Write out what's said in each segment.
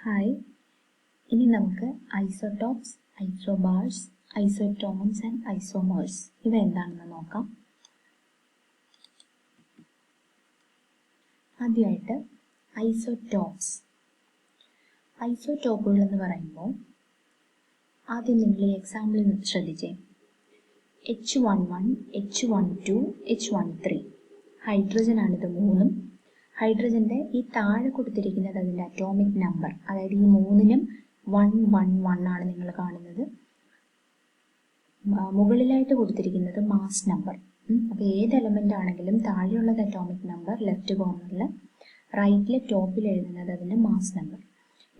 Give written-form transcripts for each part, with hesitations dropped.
Hi, ഇനി നമുക്ക് isotopes, isobars, ഐസോടോൺസ് and isomers ഇവ എന്താണെന്ന് നോക്കാം. ആദ്യമായിട്ട് ഐസോടോപ്സ്. ഐസോടോപ്പുകൾ എന്ന് പറയുമ്പോൾ ആദ്യം നിങ്ങൾ ഈ എക്സാമ്പിൾ ശ്രദ്ധിച്ചേ. H11, H12, H13 ഹൈഡ്രജൻ ആണിത് മൂന്നും. ഹൈഡ്രജൻ്റെ ഈ താഴെ കൊടുത്തിരിക്കുന്നത് അതിൻ്റെ അറ്റോമിക് നമ്പർ, അതായത് ഈ മൂന്നിനും 111 ആണ് നിങ്ങൾ കാണുന്നത്. മുകളിലായിട്ട് കൊടുത്തിരിക്കുന്നത് മാസ് നമ്പർ. അപ്പോൾ ഏത് എലമെൻ്റ് ആണെങ്കിലും താഴെയുള്ളത് അറ്റോമിക് നമ്പർ, ലെഫ്റ്റ് കോർണറിൽ, റൈറ്റിലെ ടോപ്പിൽ എഴുതുന്നത് അതിൻ്റെ മാസ് നമ്പർ.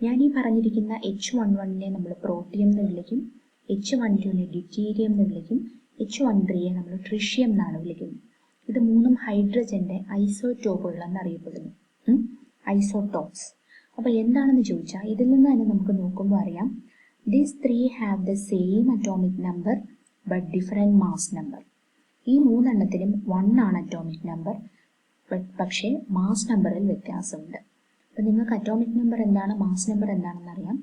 ഞാൻ ഈ പറഞ്ഞിരിക്കുന്ന H11നെ നമ്മൾ പ്രോട്ടിയം എന്ന് വിളിക്കും, H12നെ ഡ്യൂറ്റീരിയം എന്ന് വിളിക്കും, H13യെ നമ്മൾ ട്രിഷ്യം എന്നാണ് വിളിക്കുന്നത്. ഇത് മൂന്നും ഹൈഡ്രജൻ്റെ ഐസോടോപ്പുകൾ എന്നറിയപ്പെടുന്നു, ഐസോടോപ്സ്. അപ്പോൾ എന്താണെന്ന് ചോദിച്ചാൽ ഇതിൽ നിന്ന് തന്നെ നമുക്ക് നോക്കുമ്പോൾ അറിയാം, these three have the same atomic number but different mass number. ഈ മൂന്നെണ്ണത്തിനും 1 ആണ് അറ്റോമിക് നമ്പർ, പക്ഷേ മാസ് നമ്പറിൽ വ്യത്യാസമുണ്ട്. അപ്പോൾ നിങ്ങൾക്ക് അറ്റോമിക് നമ്പർ എന്താണ്, മാസ് നമ്പർ എന്താണെന്ന് അറിയാം.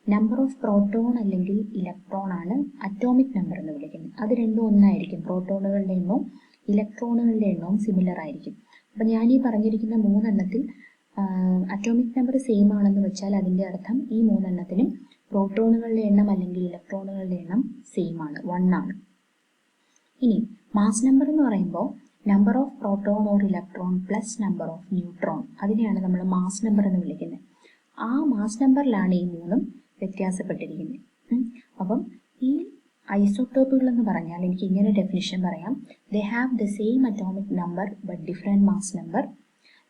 നമ്പർ ഓഫ് പ്രോട്ടോൺ അല്ലെങ്കിൽ ഇലക്ട്രോൺ ആണ് അറ്റോമിക് നമ്പർ എന്ന് വിളിക്കുന്നത്. അത് രണ്ടും ഒന്നായിരിക്കും. പ്രോട്ടോണുകളുടെ എണ്ണവും ഇലക്ട്രോണുകളുടെ എണ്ണവും സിമിലർ ആയിരിക്കും. അപ്പം ഞാൻ ഈ പറഞ്ഞിരിക്കുന്ന മൂന്നെണ്ണത്തിൽ അറ്റോമിക് നമ്പർ സെയിം ആണെന്ന് വെച്ചാൽ അതിൻ്റെ അർത്ഥം ഈ മൂന്നെണ്ണത്തിനും പ്രോട്ടോണുകളുടെ എണ്ണം അല്ലെങ്കിൽ ഇലക്ട്രോണുകളുടെ എണ്ണം സെയിം ആണ്, 1 ആണ്. ഇനി മാസ് നമ്പർ എന്ന് പറയുമ്പോൾ number of proton or electron plus number of neutron, അതിനെയാണ് നമ്മൾ മാസ് നമ്പർ എന്ന് വിളിക്കുന്നത്. ആ മാസ് നമ്പറിലാണ് ഈ മൂന്നും വ്യത്യാസപ്പെട്ടിരിക്കുന്നത്. അപ്പം ഈ ഐസോടോപ്പുകൾ എന്ന് പറഞ്ഞാൽ എനിക്ക് ഇങ്ങനെ ഡെഫിനിഷൻ പറയാം. They have the same atomic number but different mass number.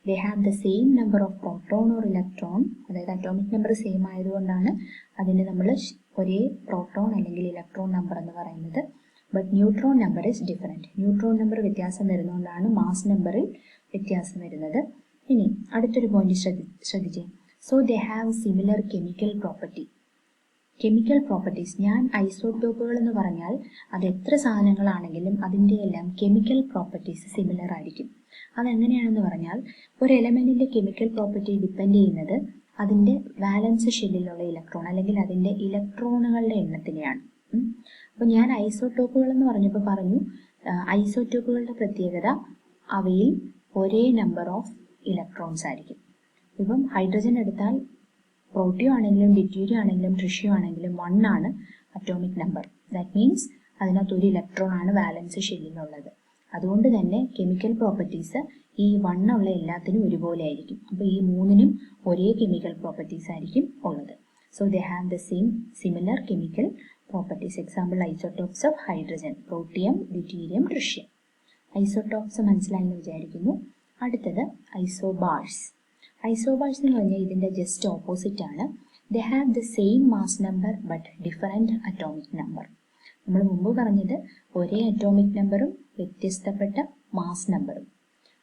They have the same number of proton or electron, അതായത് അറ്റോമിക് നമ്പർ സെയിം ആയതുകൊണ്ടാണ് അതിന് നമ്മൾ ഒരേ പ്രോട്ടോൺ അല്ലെങ്കിൽ ഇലക്ട്രോൺ നമ്പർ എന്ന് പറയുന്നത്. But neutron number is different. Neutron number വ്യത്യാസം വരുന്നതുകൊണ്ടാണ് mass നമ്പറിൽ വ്യത്യാസം വരുന്നത്. ഇനി അടുത്തൊരു പോയിന്റ് ശ്രദ്ധിച്ചേ. So they have similar chemical property. Chemical properties, ഞാൻ ഐസോടോപ്പുകൾ എന്ന് പറഞ്ഞാൽ അത് എത്ര സാധനങ്ങളാണെങ്കിലും അതിൻ്റെ എല്ലാം കെമിക്കൽ പ്രോപ്പർട്ടീസ് സിമിലർ ആയിരിക്കും. അതെങ്ങനെയാണെന്ന് പറഞ്ഞാൽ ഒരു എലമെൻറ്റിൻ്റെ കെമിക്കൽ പ്രോപ്പർട്ടി ഡിപ്പെൻഡ് ചെയ്യുന്നത് അതിൻ്റെ വാലൻസ് ഷെല്ലിലുള്ള ഇലക്ട്രോൺ അല്ലെങ്കിൽ അതിൻ്റെ ഇലക്ട്രോണുകളുടെ എണ്ണത്തിനെയാണ്. അപ്പോൾ ഞാൻ ഐസോടോപ്പുകൾ എന്ന് പറഞ്ഞപ്പോൾ പറഞ്ഞു, ഐസോടോപ്പുകളുടെ പ്രത്യേകത അവയിൽ ഒരേ നമ്പർ ഓഫ് ഇലക്ട്രോൺസ് ആയിരിക്കും. ഇപ്പം ഹൈഡ്രജൻ എടുത്താൽ പ്രോട്ടിയം ആണെങ്കിലും ഡ്യൂറ്റീരിയം ആണെങ്കിലും ട്രിഷ്യം ആണെങ്കിലും 1 ആണ് അറ്റോമിക് നമ്പർ. ദാറ്റ് മീൻസ് അതിനകത്ത് ഒരു ഇലക്ട്രോൺ ആണ് വാലൻസ് ഷെല്ലിലുള്ളത്. അതുകൊണ്ട് തന്നെ കെമിക്കൽ പ്രോപ്പർട്ടീസ് ഈ 1 ഉള്ള എല്ലാത്തിനും ഒരുപോലെ ആയിരിക്കും. അപ്പോൾ ഈ മൂന്നിനും ഒരേ കെമിക്കൽ പ്രോപ്പർട്ടീസ് ആയിരിക്കും ഉള്ളത്. So they have the same similar chemical properties. Example isotopes of hydrogen, protium, deuterium, tritium. Isotopes മനസ്സിലായെന്ന് വിചാരിക്കുന്നു. അടുത്തത് ഐസോബാർസ്. ഐസോബാർസ് എന്ന് പറഞ്ഞാൽ ഇതിൻ്റെ ജസ്റ്റ് ഓപ്പോസിറ്റ് ആണ്. They have the same mass number but different atomic number. നമ്മൾ മുമ്പ് പറഞ്ഞത് ഒരേ അറ്റോമിക് നമ്പറും വ്യത്യസ്തപ്പെട്ട മാസ് നമ്പറും.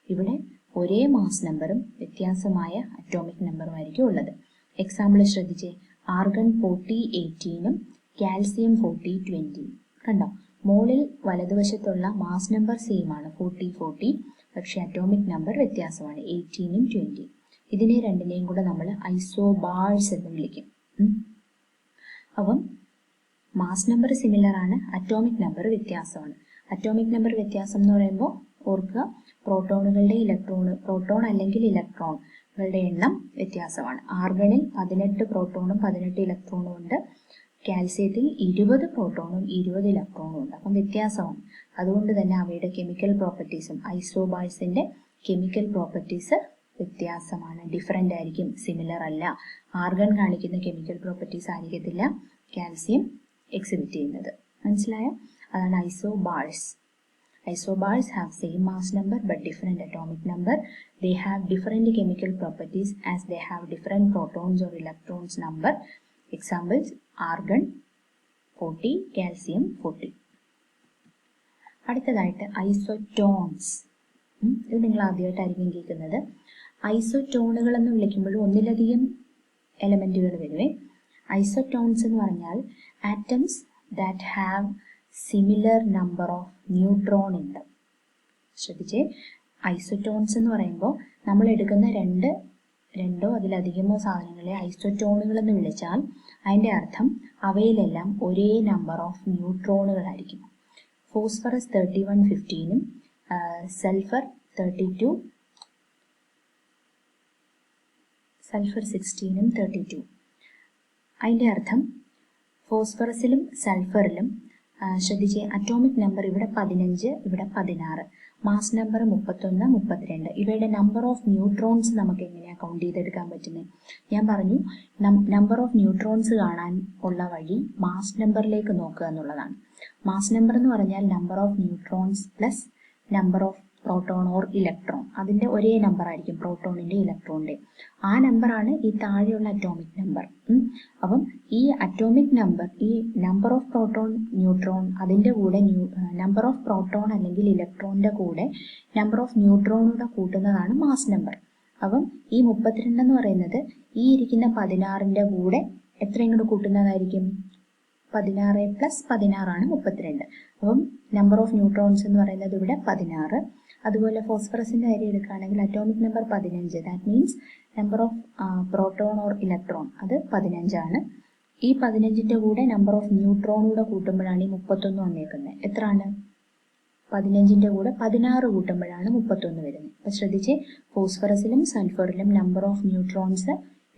ഇവിടെ ഒരേ മാസ് നമ്പറും വ്യത്യാസമായ അറ്റോമിക് നമ്പറും ആയിരിക്കും ഉള്ളത്. എക്സാമ്പിൾ ശ്രദ്ധിച്ചേ. ആർഗൺ 4018ഉം കാൽസ്യം 4020. കണ്ടോ, മോളിൽ വലതുവശത്തുള്ള മാസ് നമ്പർ സെയിം ആണ് 4040, പക്ഷേ അറ്റോമിക് നമ്പർ വ്യത്യാസമാണ് 18ഉം 20. ഇതിനെ രണ്ടിനെയും കൂടെ നമ്മൾ ഐസോബാർസ് എന്ന് വിളിക്കും. അപ്പം മാസ് നമ്പർ സിമിലർ ആണ്, അറ്റോമിക് നമ്പർ വ്യത്യാസമാണ്. അറ്റോമിക് നമ്പർ വ്യത്യാസം എന്ന് പറയുമ്പോൾ ഓർക്കുക, പ്രോട്ടോണുകളുടെ പ്രോട്ടോൺ അല്ലെങ്കിൽ ഇലക്ട്രോണുകളുടെ എണ്ണം വ്യത്യാസമാണ്. ആർഗണിൽ 18 പ്രോട്ടോണും 18 ഇലക്ട്രോണും ഉണ്ട്. കാൽസ്യത്തിൽ 20 പ്രോട്ടോണും 20 ഇലക്ട്രോണും ഉണ്ട്. അപ്പം വ്യത്യാസമാണ്. അതുകൊണ്ട് തന്നെ അവയുടെ കെമിക്കൽ പ്രോപ്പർട്ടീസും ഐസോബാർസിൻ്റെ കെമിക്കൽ പ്രോപ്പർട്ടീസ് വ്യത്യാസമാണ്, ഡിഫറെൻ്റ് ആയിരിക്കും, സിമിലർ അല്ല. ആർഗൺ കാണിക്കുന്ന കെമിക്കൽ പ്രോപ്പർട്ടീസ് ആയിരിക്കത്തില്ല കാൽസ്യം എക്സിബിറ്റ് ചെയ്യുന്നത്. മനസ്സിലായോ? അതാണ് isobars. Isobars have same mass number but different atomic number. They have different chemical properties as they have different protons or electrons number. Examples: argon 40, calcium 40. അടുത്തതായിട്ട് ഐസോടോൺസ്. ഇത് നിങ്ങൾ ആദ്യമായിട്ടായിരിക്കും കേൾക്കുന്നത്. ഐസോടോണുകൾ എന്ന് വിളിക്കുമ്പോൾ ഒന്നിലധികം എലമെൻറ്റുകൾ വരുവേ. ഐസോടോൺസ് എന്ന് പറഞ്ഞാൽ atoms that have similar number of neutron ഉണ്ട്. ശ്രദ്ധിച്ചേ, ഐസോടോൺസ് എന്ന് പറയുമ്പോൾ നമ്മൾ എടുക്കുന്ന 2 രണ്ടോ അതിലധികമോ സാധനങ്ങളെ ഐസോടോണുകൾ എന്ന് വിളിച്ചാൽ അതിൻ്റെ അർത്ഥം അവയിലെല്ലാം ഒരേ നമ്പർ ഓഫ് ന്യൂട്രോണുകളായിരിക്കും. ഫോസ്ഫറസ് 3115-ഉം സൾഫർ 16-ഉം 32. അതിൻ്റെ അർത്ഥം ഫോസ്ഫറസിലും സൾഫറിലും ശ്രദ്ധിച്ച് അറ്റോമിക് നമ്പർ ഇവിടെ 15, ഇവിടെ 16, മാസ് നമ്പർ 31, 32. ഇവയുടെ നമ്പർ ഓഫ് ന്യൂട്രോൺസ് നമുക്ക് എങ്ങനെയാണ് കൗണ്ട് ചെയ്തെടുക്കാൻ പറ്റുന്നത്? ഞാൻ പറഞ്ഞു നമ്പർ ഓഫ് ന്യൂട്രോൺസ് കാണാൻ ഉള്ള വഴി മാസ് നമ്പറിലേക്ക് നോക്കുക എന്നുള്ളതാണ്. മാസ് നമ്പർ എന്ന് പറഞ്ഞാൽ number of neutrons plus number of proton or electron. അതിൻ്റെ ഒരേ നമ്പർ ആയിരിക്കും പ്രോട്ടോണിൻ്റെ ഇലക്ട്രോണിൻ്റെ. ആ നമ്പറാണ് ഈ താഴെയുള്ള അറ്റോമിക് നമ്പർ. അപ്പം ഈ അറ്റോമിക് നമ്പർ, ഈ നമ്പർ ഓഫ് പ്രോട്ടോൺ ന്യൂട്രോൺ, അതിൻ്റെ കൂടെ നമ്പർ ഓഫ് പ്രോട്ടോൺ അല്ലെങ്കിൽ ഇലക്ട്രോണിൻ്റെ കൂടെ നമ്പർ ഓഫ് ന്യൂട്രോണൂടെ കൂട്ടുന്നതാണ് മാസ് നമ്പർ. അപ്പം ഈ 32 എന്ന് പറയുന്നത് ഈ ഇരിക്കുന്ന 16ൻ്റെ കൂടെ എത്രയും കൂടെ കൂട്ടുന്നതായിരിക്കും? 16 + 16 ആണ് 32. അപ്പം നമ്പർ ഓഫ് ന്യൂട്രോൺസ് എന്ന് പറയുന്നത് ഇവിടെ 16. അതുപോലെ ഫോസ്ഫറസിൻ്റെ കാര്യം എടുക്കുകയാണെങ്കിൽ atomic number 15. That means number of proton or electron അത് 15 ആണ്. ഈ 15ൻ്റെ കൂടെ നമ്പർ ഓഫ് ന്യൂട്രോണൂടെ കൂട്ടുമ്പോഴാണ് ഈ 31 വന്നേക്കുന്നത്. എത്ര ആണ്? 15ൻ്റെ കൂടെ 16 കൂട്ടുമ്പോഴാണ് 31 വരുന്നത്. അപ്പം ശ്രദ്ധിച്ച്, ഫോസ്ഫറസിലും സൾഫറിലും നമ്പർ ഓഫ് ന്യൂട്രോൺസ്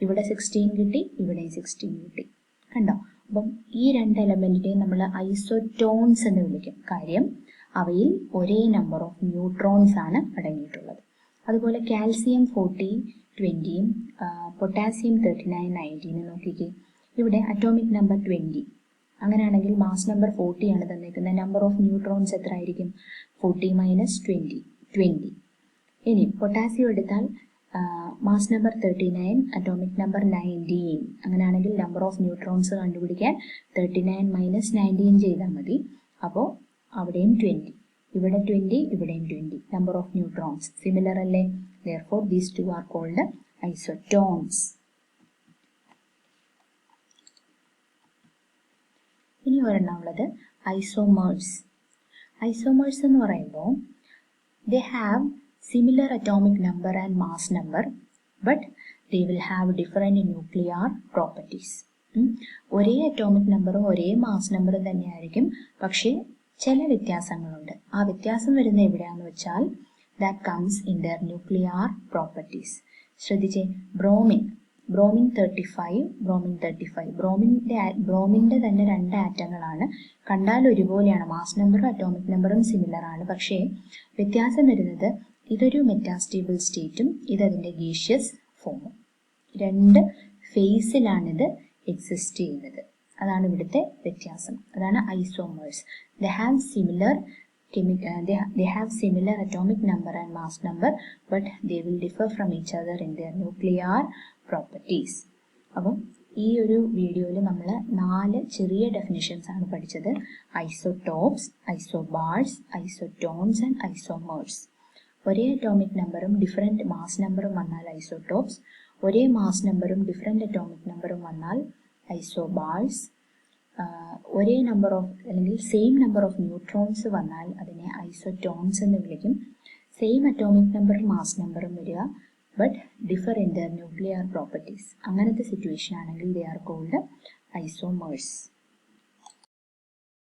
ഇവിടെ 16 കിട്ടി, ഇവിടെയും 16 കിട്ടി. കണ്ടോ? അപ്പം ഈ രണ്ട് എലമെൻറ്റിനെയും നമ്മൾ ഐസോടോൺസ് എന്ന് വിളിക്കും. കാര്യം അവയിൽ ഒരേ നമ്പർ ഓഫ് ന്യൂട്രോൺസ് ആണ് അടങ്ങിയിട്ടുള്ളത്. അതുപോലെ കാൽസ്യം 40, 20-ഉം പൊട്ടാസ്യം 39, 19 നോക്കിക്കേ. ഇവിടെ അറ്റോമിക് നമ്പർ 20. അങ്ങനെയാണെങ്കിൽ മാസ് നമ്പർ 40 ആണ് തന്നിരിക്കുന്നത്. നമ്പർ ഓഫ് ന്യൂട്രോൺസ് എത്ര ആയിരിക്കും? 40 - 20. ഇനി പൊട്ടാസ്യം എടുത്താൽ മാസ് നമ്പർ 39, അറ്റോമിക് നമ്പർ 19. അങ്ങനെയാണെങ്കിൽ നമ്പർ ഓഫ് ന്യൂട്രോൺസ് കണ്ടുപിടിക്കാൻ 39 - 19 ചെയ്താൽ മതി. അപ്പോൾ അവിടെയും 20, ഇവിടെ 20, ഇവിടെയും 20. നമ്പർ ഓഫ് ന്യൂട്രോൺസ് സിമിലർ അല്ലേ? Therefore these two are called isotones. ഇനി ഒരെണ്ണമുള്ളത് ഐസോമേഴ്സ്. ഐസോമേഴ്സ് എന്ന് പറയുമ്പോൾ they have similar atomic number and mass number, but they will have different nuclear properties. ഒരേ അറ്റോമിക് നമ്പറും ഒരേ മാസ് നമ്പറും തന്നെയായിരിക്കും, പക്ഷേ ചില വ്യത്യാസങ്ങളുണ്ട്. ആ വ്യത്യാസം വരുന്ന എവിടെയാണെന്ന് വെച്ചാൽ that comes in their nuclear properties. ശ്രദ്ധിച്ചേ, ബ്രോമിൻ 35, ബ്രോമിൻ്റെ തന്നെ 2 ആറ്റങ്ങളാണ്. കണ്ടാൽ ഒരുപോലെയാണ്, മാസ് നമ്പറും അറ്റോമിക് നമ്പറും സിമിലർ ആണ്. പക്ഷേ വ്യത്യാസം വരുന്നത് ഇതൊരു മെറ്റാസ്റ്റേബിൾ സ്റ്റേറ്റും ഇതതിൻ്റെ ഗേഷ്യസ് ഫോമും. 2 ഫേസിലാണിത് എക്സിസ്റ്റ് ചെയ്യുന്നത്. അതാണ് ഇവിടുത്തെ വ്യത്യാസം. അതാണ് isomers. They have similar atomic number and mass number, but they will differ from each other in their nuclear properties. അപ്പം ഈ ഒരു വീഡിയോയിൽ നമ്മൾ 4 ചെറിയ ഡെഫിനിഷൻസ് ആണ് പഠിച്ചത്. Isotopes, isobars, ഐസോടോൺസ് and isomers. ഒരേ അറ്റോമിക് നമ്പറും ഡിഫറെൻറ്റ് മാസ് നമ്പറും വന്നാൽ ഐസോടോപ്സ്, ഒരേ മാസ് നമ്പറും ഡിഫറെൻറ്റ് അറ്റോമിക് നമ്പറും വന്നാൽ ഐസോബാർസ്, ഒരേ നമ്പർ ഓഫ് അല്ലെങ്കിൽ സെയിം നമ്പർ ഓഫ് ന്യൂട്രോൺസ് വന്നാൽ അതിനെ ഐസോടോൺസ് എന്ന് വിളിക്കും. സെയിം അറ്റോമിക് നമ്പറും മാസ് നമ്പറും വരിക, but differ in there nuclear properties. അങ്ങനത്തെ സിറ്റുവേഷൻ ആണെങ്കിൽ ദേ ആർ കോൾഡ് ഐസോമേഴ്സ്.